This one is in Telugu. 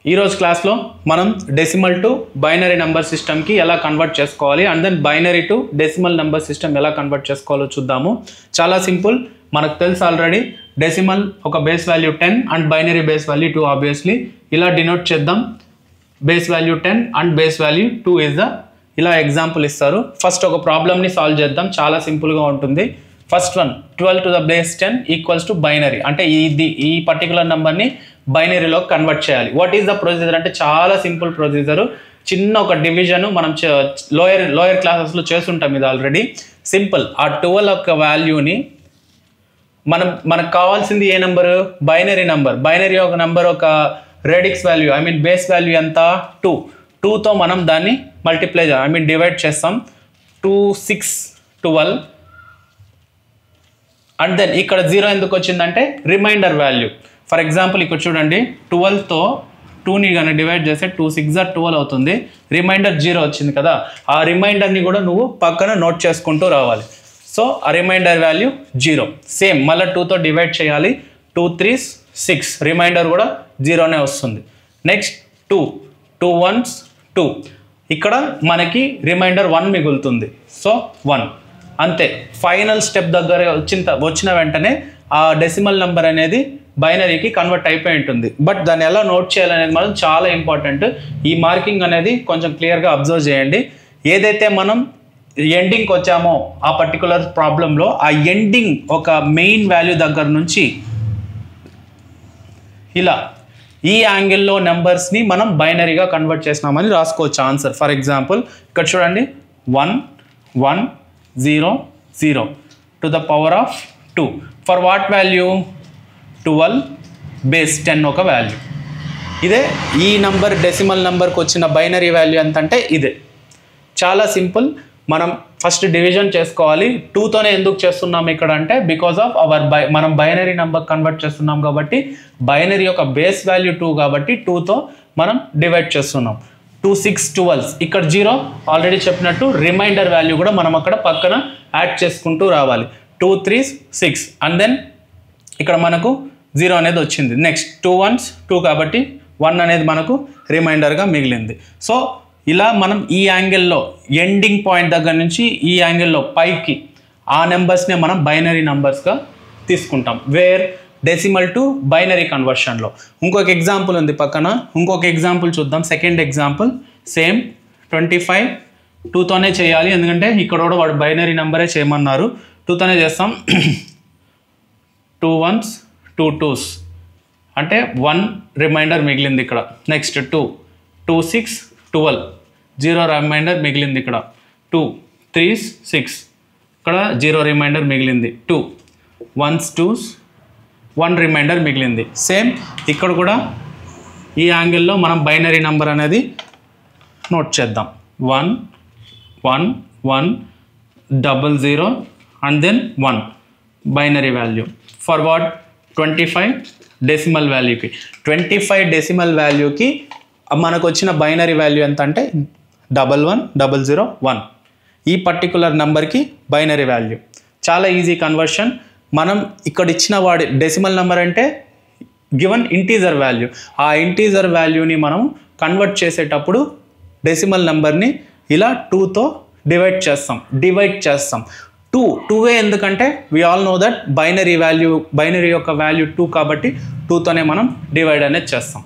ఈ రోజు క్లాస్లో మనం డెసిమల్ టు బైనరీ నెంబర్ సిస్టమ్కి ఎలా కన్వర్ట్ చేసుకోవాలి and then binary to decimal number system ఎలా కన్వర్ట్ చేసుకోవాలో చూద్దాము. చాలా సింపుల్, మనకు తెలుసు ఆల్రెడీ. డెసిమల్ ఒక base value 10 and binary base value 2. Obviously ఇలా డినోట్ చేద్దాం. Base value 10 and base value 2 is the, ఇలా ఎగ్జాంపుల్ ఇస్తారు. ఫస్ట్ ఒక ప్రాబ్లమ్ని సాల్వ్ చేద్దాం, చాలా సింపుల్గా ఉంటుంది. First one 12 to the base 10 equals to binary, అంటే ఈ పర్టికులర్ నెంబర్ని బైనరీలో కన్వర్ట్ చేయాలి. వాట్ ఈస్ ద ప్రొసీజర్ అంటే చాలా సింపుల్ ప్రొసీజరు. చిన్న ఒక డివిజన్ మనం లోయర్ క్లాసెస్లో చేస్తుంటాం ఇది ఆల్రెడీ. సింపుల్, ఆ 12 యొక్క వాల్యూని మనకు కావాల్సింది ఏ నెంబరు? Binary number. బైనరీ ఒక నెంబర్ ఒక రెడిక్స్ value, I mean base value ఎంత? 2. 2తో మనం దాన్ని మల్టిప్లై డివైడ్ చేస్తాం. 2, 6, 12 అండ్ దెన్ ఇక్కడ 0 ఎందుకు వచ్చిందంటే రిమైండర్ వాల్యూ. ఫర్ ఎగ్జాంపుల్ ఇక్కడ చూడండి, 12తో 2ని కానీ డివైడ్ చేస్తే 2 6 12 అవుతుంది. రిమైండర్ 0 వచ్చింది కదా, ఆ రిమైండర్ని కూడా నువ్వు పక్కన నోట్ చేసుకుంటూ రావాలి. సో ఆ రిమైండర్ వాల్యూ 0. సేమ్ మళ్ళీ 2తో డివైడ్ చేయాలి. 2 3 6, రిమైండర్ కూడా 0నే వస్తుంది. నెక్స్ట్ 2 2 1s 2, ఇక్కడ మనకి రిమైండర్ 1 మిగులుతుంది. సో 1. అంతే, ఫైనల్ స్టెప్ దగ్గర వచ్చిన వెంటనే ఆ డెసిమల్ నెంబర్ అనేది బైనరీకి కన్వర్ట్ అయిపోయి ఉంటుంది. బట్ దాన్ని ఎలా నోట్ చేయాలనేది మనం చాలా ఇంపార్టెంట్. ఈ మార్కింగ్ అనేది కొంచెం క్లియర్గా అబ్జర్వ్ చేయండి. ఏదైతే మనం ఎండింగ్కి వచ్చామో ఆ పర్టికులర్ ప్రాబ్లంలో, ఆ ఎండింగ్ ఒక మెయిన్ వాల్యూ దగ్గర నుంచి ఇలా ఈ యాంగిల్లో నెంబర్స్ని మనం బైనరీగా కన్వర్ట్ చేసినామని రాసుకోవచ్చు ఆన్సర్. ఫర్ ఎగ్జాంపుల్ ఇక్కడ చూడండి, 1 1 0 0 to the power of 2. For what value? 12 base 10 ఒక వాల్యూ. ఇదే ఈ నంబర్ డెసిమల్ నెంబర్కి వచ్చిన బైనరీ వాల్యూ ఎంత అంటే ఇదే. చాలా సింపుల్. మనం ఫస్ట్ డివిజన్ చేసుకోవాలి. 2తోనే ఎందుకు చేస్తున్నాం ఇక్కడ అంటే బికాస్ ఆఫ్ మనం బైనరీ నెంబర్ కన్వర్ట్ చేస్తున్నాం కాబట్టి, బైనరీ యొక్క బేస్ వాల్యూ 2 కాబట్టి 2తో మనం డివైడ్ చేస్తున్నాం. 2 6 12, ఇక్కడ 0 ఆల్రెడీ చెప్పినట్టు రిమైండర్ వాల్యూ కూడా మనం అక్కడ పక్కన యాడ్ చేసుకుంటూ రావాలి. 2 3 6 అండ్ దెన్ ఇక్కడ మనకు 0 అనేది వచ్చింది. నెక్స్ట్ 2 1s 2 కాబట్టి 1 అనేది మనకు రిమైండర్గా మిగిలింది. సో ఇలా మనం ఈ యాంగిల్లో ఎండింగ్ పాయింట్ దగ్గర నుంచి ఈ యాంగిల్లో పైకి ఆ నెంబర్స్నే మనం బైనరీ నెంబర్స్గా తీసుకుంటాం. వేర్ డెసిమల్ టు బైనరీ కన్వర్షన్లో. ఇంకొక ఎగ్జాంపుల్ ఉంది పక్కన, ఇంకొక ఎగ్జాంపుల్ చూద్దాం. సెకండ్ ఎగ్జాంపుల్ సేమ్ 25 2తోనే చేయాలి, ఎందుకంటే ఇక్కడ కూడా వాడు బైనరీ నెంబరే చేయమన్నారు. 2తోనే చేస్తాం. 2 1s 2 2s అంటే 1 రిమైండర్ మిగిలింది ఇక్కడ. నెక్స్ట్ 2 2 6 12, 0 రిమైండర్ మిగిలింది ఇక్కడ. 2 3 6, ఇక్కడ 0 రిమైండర్ మిగిలింది. 2 1s 2s 1 రిమైండర్ మిగిలింది. సేమ్ ఇక్కడ కూడా ఈ యాంగిల్లో మనం బైనరీ నెంబర్ అనేది నోట్ చేద్దాం. 1 1 1 00 and then 1 binary value. For what? 25 decimal వాల్యూకి. 25 డెసిమల్ వాల్యూకి మనకు వచ్చిన బైనరీ వాల్యూ ఎంత అంటే 11 00 1. ఈ పర్టికులర్ నెంబర్కి బైనరీ వాల్యూ. చాలా ఈజీ కన్వర్షన్. మనం ఇక్కడ ఇచ్చిన వాడి డెసిమల్ నెంబర్ అంటే గివన్ ఇంటీజర్ వాల్యూ. ఆ ఇంటీజర్ వాల్యూని మనం కన్వర్ట్ చేసేటప్పుడు డెసిమల్ నెంబర్ని ఇలా 2తో డివైడ్ చేస్తాం. 2 ఎందుకంటే we all know that binary యొక్క వాల్యూ 2 కాబట్టి 2తోనే మనం డివైడ్ అనేది చేస్తాం.